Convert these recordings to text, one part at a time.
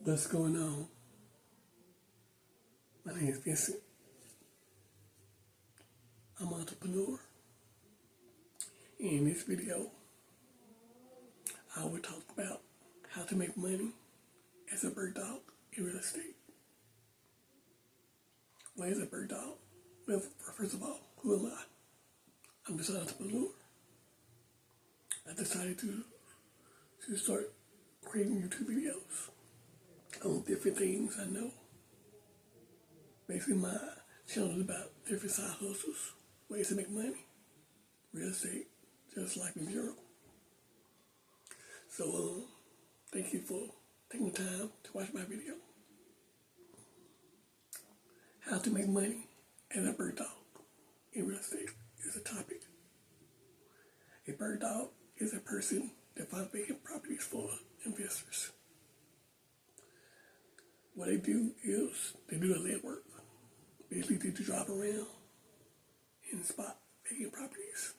What's going on? My name is Vincent. I'm an entrepreneur. In this video, I will talk about how to make money as a bird dog in real estate. What is a bird dog? Well, first of all, who am I? I'm just an entrepreneur. I decided to start creating YouTube videos on different things I know. Basically, my channel is about different side hustles, ways to make money, real estate, just life in general. So, thank you for taking the time to watch my video. How to make money as a bird dog in real estate is a topic. A bird dog is a person that finds vacant properties for investors. What they do is they do the legwork. Basically, they drive around and spot vacant properties.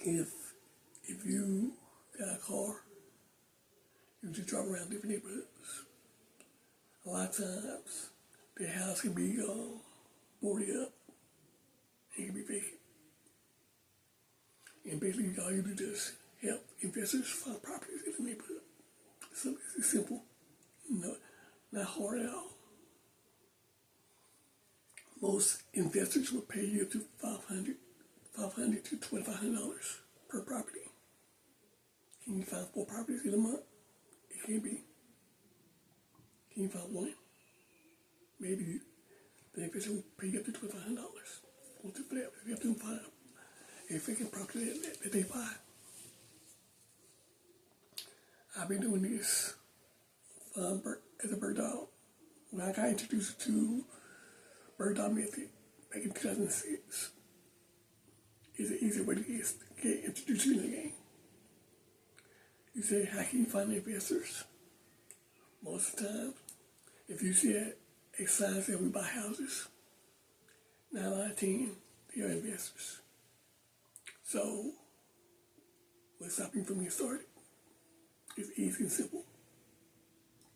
If you got a car, you just drive around different neighborhoods. A lot of times, the house can be boarded up and it can be vacant. And basically, all you do is help investors find properties in the neighborhood. So it's simple, not hard at all. Most investors will pay you up to $500 to $2,500 per property. Can you find 4 properties in a month? It can be. Can you find one? Maybe the investor will pay you up to $2,500. What's it for that? You have to find a vacant property that they buy. I've been doing this as a bird dog. When I got introduced to bird dog method back in 2006, it's an easy way to get introduced to the game. You say, how can you find investors? Most of the time, if you see a sign that we buy houses, 9 out of 10, they are investors. So, what's stopping you from getting started? It's easy and simple.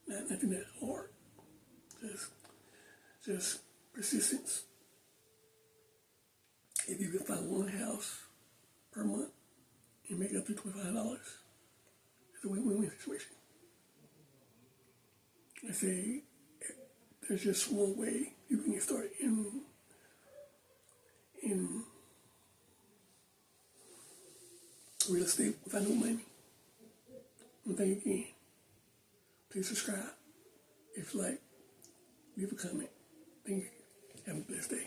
Nothing that hard. Just persistence. If you can find one house per month and make up to $25, it's a win-win situation. I say there's just one way you can get started in real estate without no money. And thank you again. Please subscribe. If you like, leave a comment. Thank you. Have a blessed day.